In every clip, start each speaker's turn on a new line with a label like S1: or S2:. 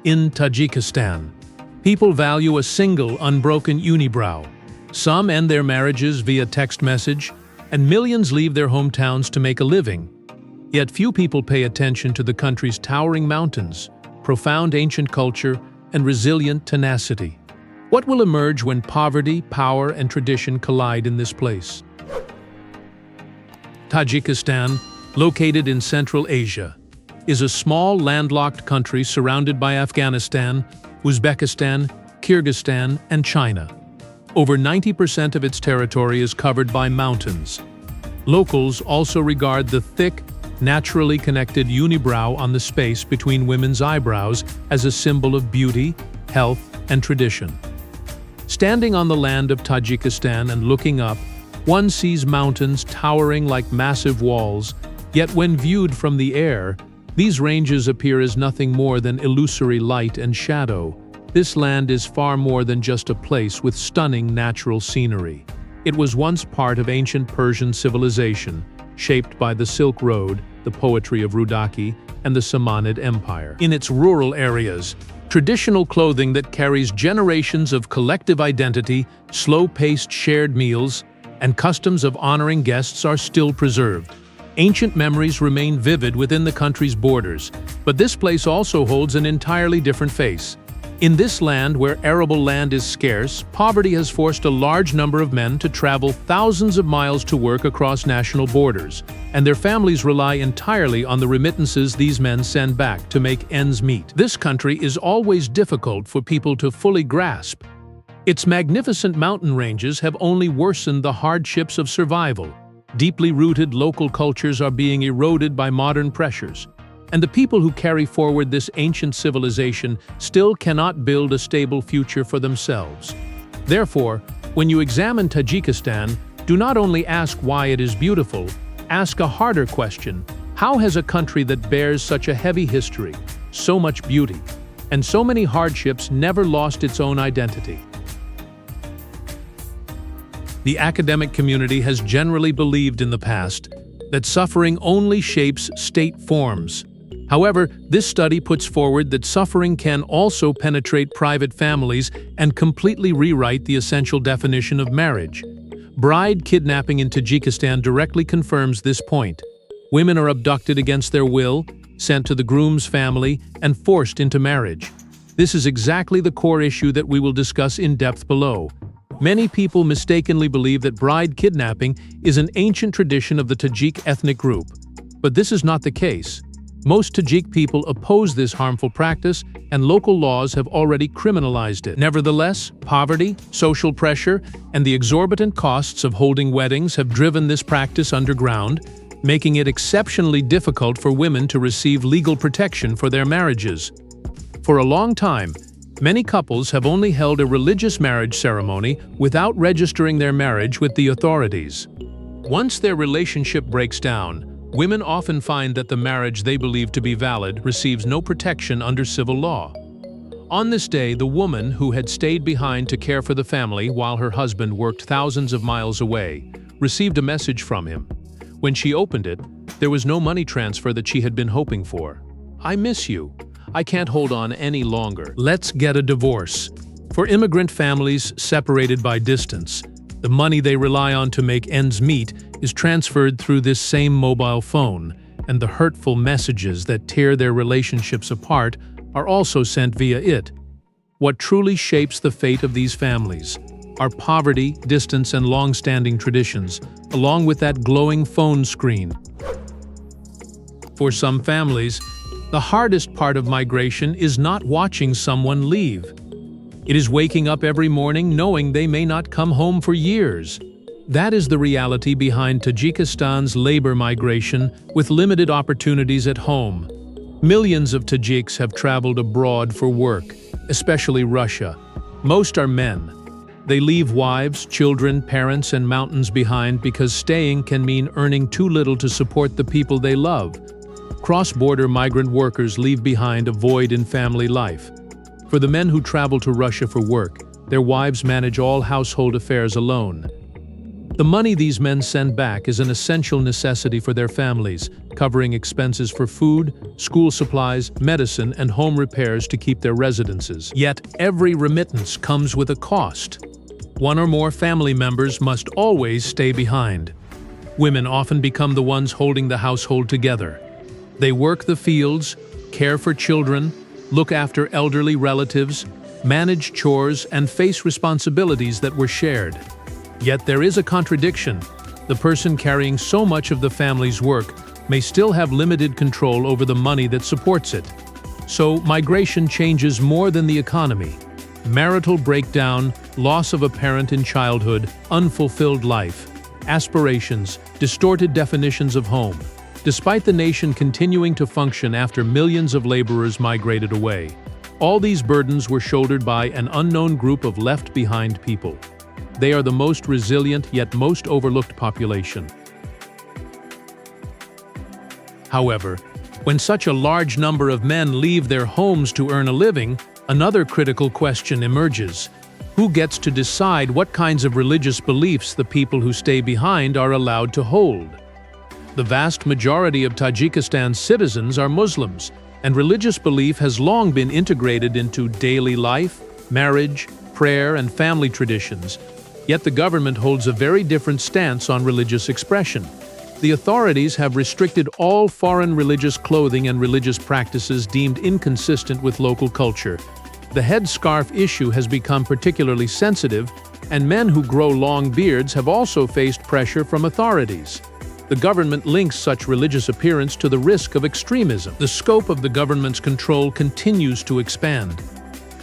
S1: In Tajikistan, people value a single, unbroken unibrow. Some end their marriages via text message, and millions leave their hometowns to make a living. Yet few people pay attention to the country's towering mountains, profound ancient culture, and resilient tenacity. What will emerge when poverty, power, and tradition collide in this place? Tajikistan, located in Central Asia, is a small landlocked country surrounded by Afghanistan, Uzbekistan, Kyrgyzstan, and China. Over 90% of its territory is covered by mountains. Locals also regard the thick, naturally connected unibrow on the space between women's eyebrows as a symbol of beauty, health, and tradition. Standing on the land of Tajikistan and looking up, one sees mountains towering like massive walls, yet when viewed from the air, these ranges appear as nothing more than illusory light and shadow. This land is far more than just a place with stunning natural scenery. It was once part of ancient Persian civilization, shaped by the Silk Road, the poetry of Rudaki, and the Samanid Empire. In its rural areas, traditional clothing that carries generations of collective identity, slow-paced shared meals, and customs of honoring guests are still preserved. Ancient memories remain vivid within the country's borders, but this place also holds an entirely different face. In this land, where arable land is scarce, poverty has forced a large number of men to travel thousands of miles to work across national borders, and their families rely entirely on the remittances these men send back to make ends meet. This country is always difficult for people to fully grasp. Its magnificent mountain ranges have only worsened the hardships of survival. Deeply rooted local cultures are being eroded by modern pressures, and the people who carry forward this ancient civilization still cannot build a stable future for themselves. Therefore, when you examine Tajikistan, do not only ask why it is beautiful, ask a harder question: how has a country that bears such a heavy history, so much beauty, and so many hardships never lost its own identity? The academic community has generally believed in the past that suffering only shapes state forms. However, this study puts forward that suffering can also penetrate private families and completely rewrite the essential definition of marriage. Bride kidnapping in Tajikistan directly confirms this point. Women are abducted against their will, sent to the groom's family, and forced into marriage. This is exactly the core issue that we will discuss in depth below. Many people mistakenly believe that bride kidnapping is an ancient tradition of the Tajik ethnic group. But this is not the case. Most Tajik people oppose this harmful practice, and local laws have already criminalized it. Nevertheless, poverty, social pressure, and the exorbitant costs of holding weddings have driven this practice underground, making it exceptionally difficult for women to receive legal protection for their marriages. For a long time, many couples have only held a religious marriage ceremony without registering their marriage with the authorities. Once their relationship breaks down, women often find that the marriage they believe to be valid receives no protection under civil law. On this day, the woman, who had stayed behind to care for the family while her husband worked thousands of miles away, received a message from him. When she opened it, there was no money transfer that she had been hoping for. "I miss you. I can't hold on any longer. Let's get a divorce." For immigrant families separated by distance, the money they rely on to make ends meet is transferred through this same mobile phone, and the hurtful messages that tear their relationships apart are also sent via it. What truly shapes the fate of these families are poverty, distance, and long-standing traditions, along with that glowing phone screen. For some families, the hardest part of migration is not watching someone leave. It is waking up every morning knowing they may not come home for years. That is the reality behind Tajikistan's labor migration, with limited opportunities at home. Millions of Tajiks have traveled abroad for work, especially Russia. Most are men. They leave wives, children, parents, and mountains behind because staying can mean earning too little to support the people they love. Cross-border migrant workers leave behind a void in family life. For the men who travel to Russia for work, their wives manage all household affairs alone. The money these men send back is an essential necessity for their families, covering expenses for food, school supplies, medicine, and home repairs to keep their residences. Yet, every remittance comes with a cost. One or more family members must always stay behind. Women often become the ones holding the household together. They work the fields, care for children, look after elderly relatives, manage chores, and face responsibilities that were shared. Yet there is a contradiction. The person carrying so much of the family's work may still have limited control over the money that supports it. So, migration changes more than the economy. Marital breakdown, loss of a parent in childhood, unfulfilled life, aspirations, distorted definitions of home. Despite the nation continuing to function after millions of laborers migrated away, all these burdens were shouldered by an unknown group of left-behind people. They are the most resilient yet most overlooked population. However, when such a large number of men leave their homes to earn a living, another critical question emerges. Who gets to decide what kinds of religious beliefs the people who stay behind are allowed to hold? The vast majority of Tajikistan's citizens are Muslims, and religious belief has long been integrated into daily life, marriage, prayer, and family traditions. Yet the government holds a very different stance on religious expression. The authorities have restricted all foreign religious clothing and religious practices deemed inconsistent with local culture. The headscarf issue has become particularly sensitive, and men who grow long beards have also faced pressure from authorities. The government links such religious appearance to the risk of extremism. The scope of the government's control continues to expand.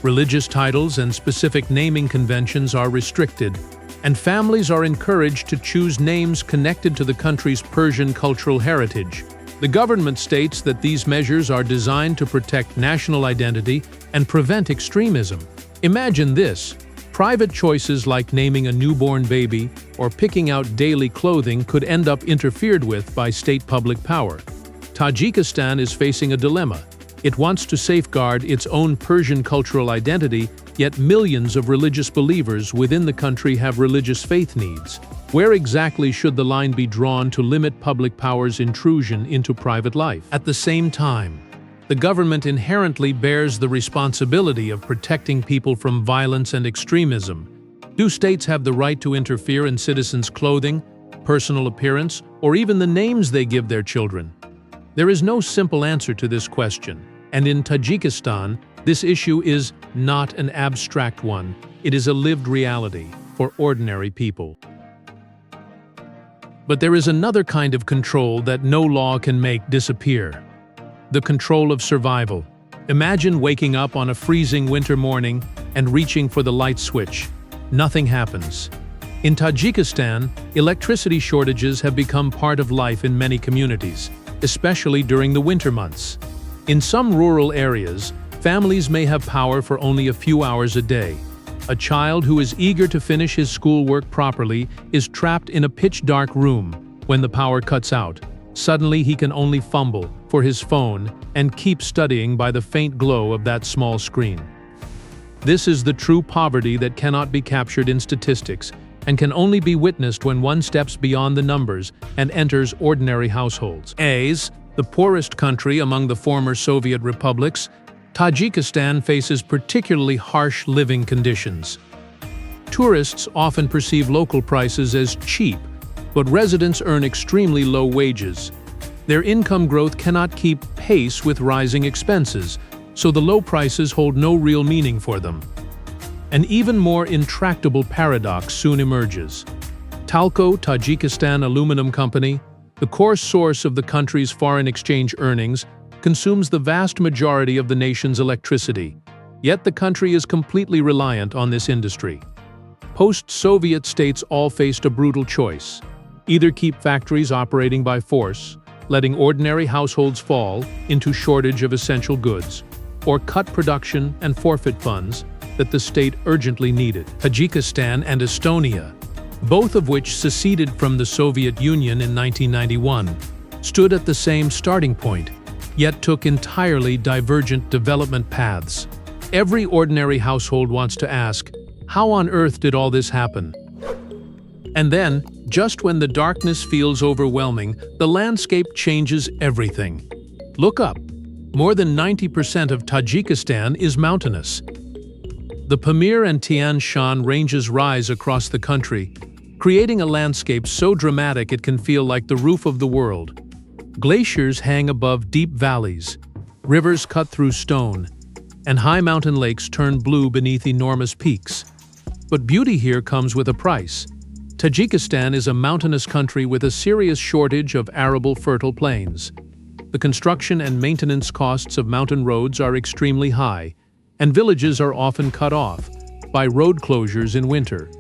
S1: Religious titles and specific naming conventions are restricted, and families are encouraged to choose names connected to the country's Persian cultural heritage. The government states that these measures are designed to protect national identity and prevent extremism. Imagine this: private choices like naming a newborn baby or picking out daily clothing could end up interfered with by state public power. Tajikistan is facing a dilemma. It wants to safeguard its own Persian cultural identity, yet millions of religious believers within the country have religious faith needs. Where exactly should the line be drawn to limit public power's intrusion into private life? At the same time, the government inherently bears the responsibility of protecting people from violence and extremism. Do states have the right to interfere in citizens' clothing, personal appearance, or even the names they give their children? There is no simple answer to this question, and in Tajikistan, this issue is not an abstract one. It is a lived reality for ordinary people. But there is another kind of control that no law can make disappear: the control of survival. Imagine waking up on a freezing winter morning and reaching for the light switch. Nothing happens. In Tajikistan, electricity shortages have become part of life in many communities, especially during the winter months. In some rural areas, families may have power for only a few hours a day. A child who is eager to finish his schoolwork properly is trapped in a pitch-dark room when the power cuts out. Suddenly, he can only fumble for his phone and keep studying by the faint glow of that small screen. This is the true poverty that cannot be captured in statistics and can only be witnessed when one steps beyond the numbers and enters ordinary households. As the poorest country among the former Soviet republics, Tajikistan faces particularly harsh living conditions. Tourists often perceive local prices as cheap, but residents earn extremely low wages. Their income growth cannot keep pace with rising expenses, so the low prices hold no real meaning for them. An even more intractable paradox soon emerges. Talco Tajikistan Aluminum Company, the core source of the country's foreign exchange earnings, consumes the vast majority of the nation's electricity. Yet the country is completely reliant on this industry. Post-Soviet states all faced a brutal choice: either keep factories operating by force, letting ordinary households fall into shortage of essential goods, or cut production and forfeit funds that the state urgently needed. Tajikistan and Estonia, both of which seceded from the Soviet Union in 1991, stood at the same starting point, yet took entirely divergent development paths. Every ordinary household wants to ask, how on earth did all this happen? And then, Just when the darkness feels overwhelming, the landscape changes everything. Look up. More than 90% of Tajikistan is mountainous. The Pamir and Tian Shan ranges rise across the country, creating a landscape so dramatic it can feel like the roof of the world. Glaciers hang above deep valleys, rivers cut through stone, and high mountain lakes turn blue beneath enormous peaks. But beauty here comes with a price. Tajikistan is a mountainous country with a serious shortage of arable fertile plains. The construction and maintenance costs of mountain roads are extremely high, and villages are often cut off by road closures in winter.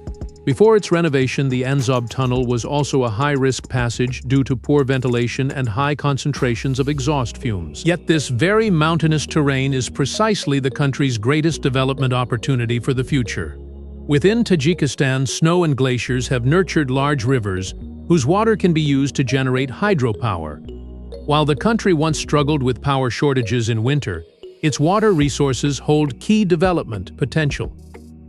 S1: Before its renovation, the Anzob Tunnel was also a high-risk passage due to poor ventilation and high concentrations of exhaust fumes. Yet this very mountainous terrain is precisely the country's greatest development opportunity for the future. Within Tajikistan, snow and glaciers have nurtured large rivers whose water can be used to generate hydropower. While the country once struggled with power shortages in winter, its water resources hold key development potential.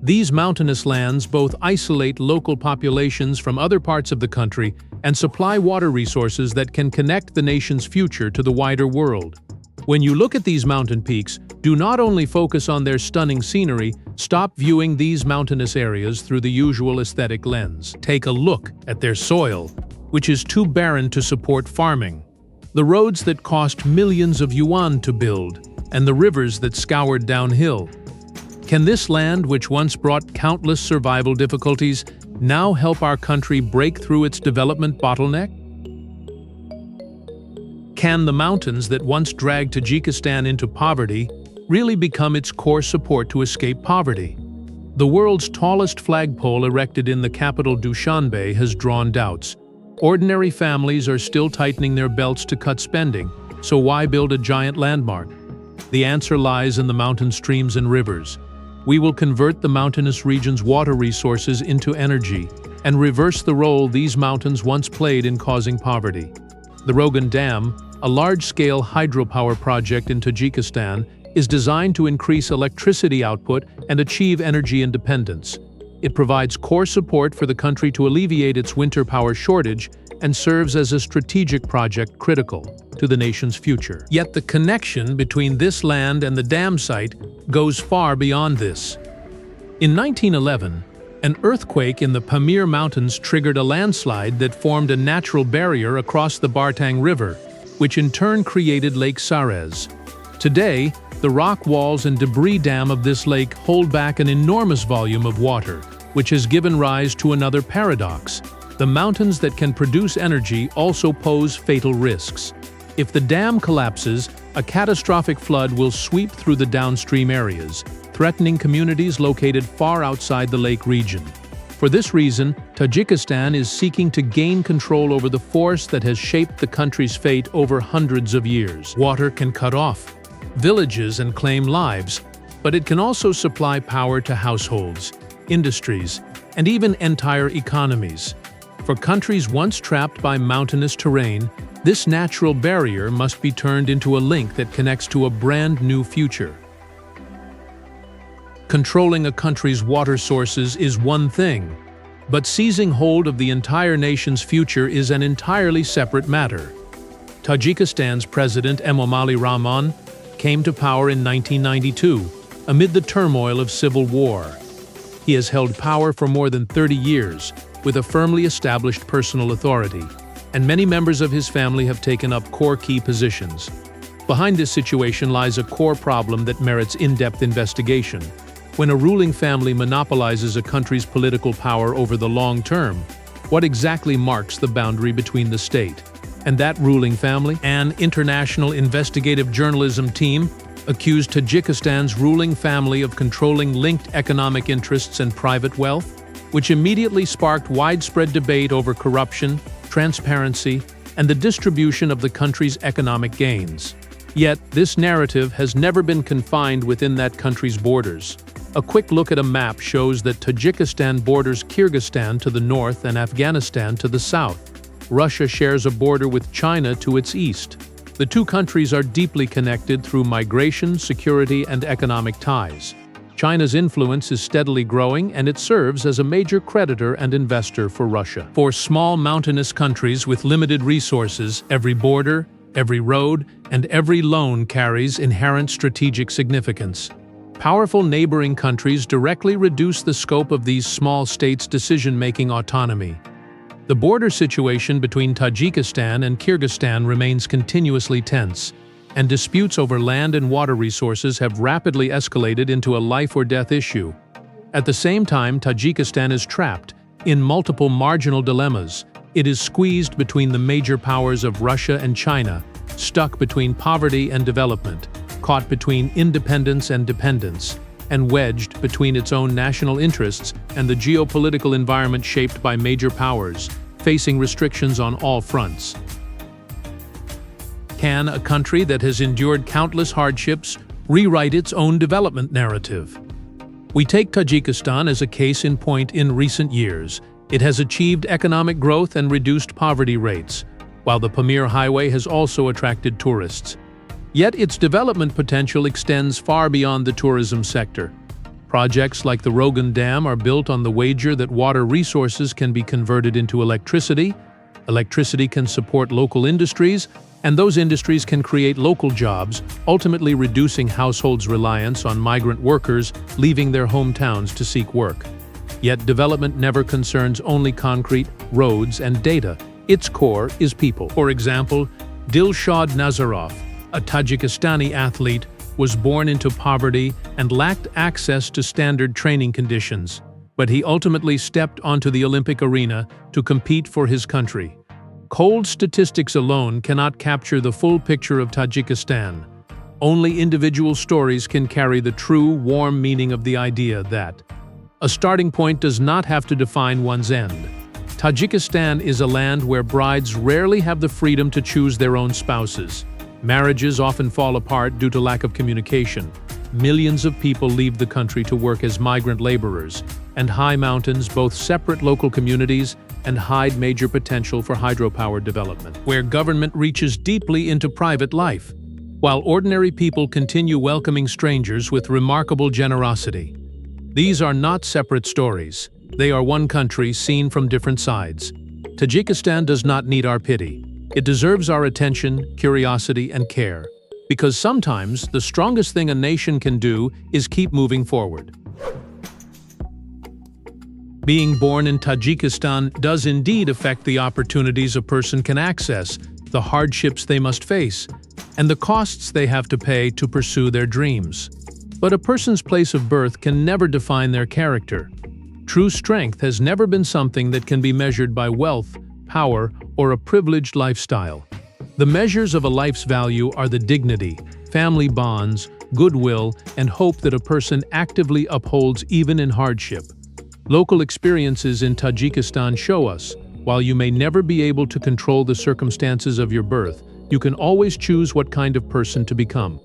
S1: These mountainous lands both isolate local populations from other parts of the country and supply water resources that can connect the nation's future to the wider world. When you look at these mountain peaks, do not only focus on their stunning scenery, stop viewing these mountainous areas through the usual aesthetic lens. Take a look at their soil, which is too barren to support farming. The roads that cost millions of yuan to build, and the rivers that scoured downhill. Can this land, which once brought countless survival difficulties, now help our country break through its development bottleneck? Can the mountains that once dragged Tajikistan into poverty really become its core support to escape poverty? The world's tallest flagpole erected in the capital Dushanbe has drawn doubts. Ordinary families are still tightening their belts to cut spending, so why build a giant landmark? The answer lies in the mountain streams and rivers. We will convert the mountainous region's water resources into energy and reverse the role these mountains once played in causing poverty. The Rogan Dam, a large-scale hydropower project in Tajikistan, is designed to increase electricity output and achieve energy independence. It provides core support for the country to alleviate its winter power shortage and serves as a strategic project critical to the nation's future. Yet the connection between this land and the dam site goes far beyond this. In 1911, an earthquake in the Pamir Mountains triggered a landslide that formed a natural barrier across the Bartang River, which in turn created Lake Sarez. Today, the rock walls and debris dam of this lake hold back an enormous volume of water, which has given rise to another paradox. The mountains that can produce energy also pose fatal risks. If the dam collapses, a catastrophic flood will sweep through the downstream areas, threatening communities located far outside the lake region. For this reason, Tajikistan is seeking to gain control over the force that has shaped the country's fate over hundreds of years. Water can cut off villages and claim lives, but it can also supply power to households, industries, and even entire economies. For countries once trapped by mountainous terrain, this natural barrier must be turned into a link that connects to a brand new future. Controlling a country's water sources is one thing, but seizing hold of the entire nation's future is an entirely separate matter. Tajikistan's President Emomali Rahman came to power in 1992, amid the turmoil of civil war. He has held power for more than 30 years, with a firmly established personal authority, and many members of his family have taken up core key positions. Behind this situation lies a core problem that merits in-depth investigation. When a ruling family monopolizes a country's political power over the long term, what exactly marks the boundary between the state and that ruling family? An international investigative journalism team accused Tajikistan's ruling family of controlling linked economic interests and private wealth, which immediately sparked widespread debate over corruption, transparency, and the distribution of the country's economic gains. Yet, this narrative has never been confined within that country's borders. A quick look at a map shows that Tajikistan borders Kyrgyzstan to the north and Afghanistan to the south. Russia shares a border with China to its east. The two countries are deeply connected through migration, security, and economic ties. China's influence is steadily growing, and it serves as a major creditor and investor for Russia. For small mountainous countries with limited resources, every border, every road, and every loan carries inherent strategic significance. Powerful neighboring countries directly reduce the scope of these small states' decision-making autonomy. The border situation between Tajikistan and Kyrgyzstan remains continuously tense, and disputes over land and water resources have rapidly escalated into a life-or-death issue. At the same time, Tajikistan is trapped in multiple marginal dilemmas. It is squeezed between the major powers of Russia and China, stuck between poverty and development, caught between independence and dependence, and wedged between its own national interests and the geopolitical environment shaped by major powers, facing restrictions on all fronts. Can a country that has endured countless hardships rewrite its own development narrative? We take Tajikistan as a case in point. In recent years, it has achieved economic growth and reduced poverty rates, while the Pamir Highway has also attracted tourists. Yet its development potential extends far beyond the tourism sector. Projects like the Rogan Dam are built on the wager that water resources can be converted into electricity, electricity can support local industries, and those industries can create local jobs, ultimately reducing households' reliance on migrant workers leaving their hometowns to seek work. Yet development never concerns only concrete, roads, and data. Its core is people. For example, Dilshad Nazarov, a Tajikistani athlete, was born into poverty and lacked access to standard training conditions, but he ultimately stepped onto the Olympic arena to compete for his country. Cold statistics alone cannot capture the full picture of Tajikistan. Only individual stories can carry the true, warm meaning of the idea that a starting point does not have to define one's end. Tajikistan is a land where brides rarely have the freedom to choose their own spouses. Marriages often fall apart due to lack of communication. Millions of people leave the country to work as migrant laborers, and high mountains both separate local communities and hide major potential for hydropower development, where government reaches deeply into private life, while ordinary people continue welcoming strangers with remarkable generosity. These are not separate stories. They are one country seen from different sides. Tajikistan does not need our pity. It deserves our attention, curiosity, and care, because sometimes the strongest thing a nation can do is keep moving forward. Being born in Tajikistan does indeed affect the opportunities a person can access, the hardships they must face, and the costs they have to pay to pursue their dreams. But a person's place of birth can never define their character. True strength has never been something that can be measured by wealth, power, or a privileged lifestyle. The measures of a life's value are the dignity, family bonds, goodwill, and hope that a person actively upholds even in hardship. Local experiences in Tajikistan show us, while you may never be able to control the circumstances of your birth, you can always choose what kind of person to become.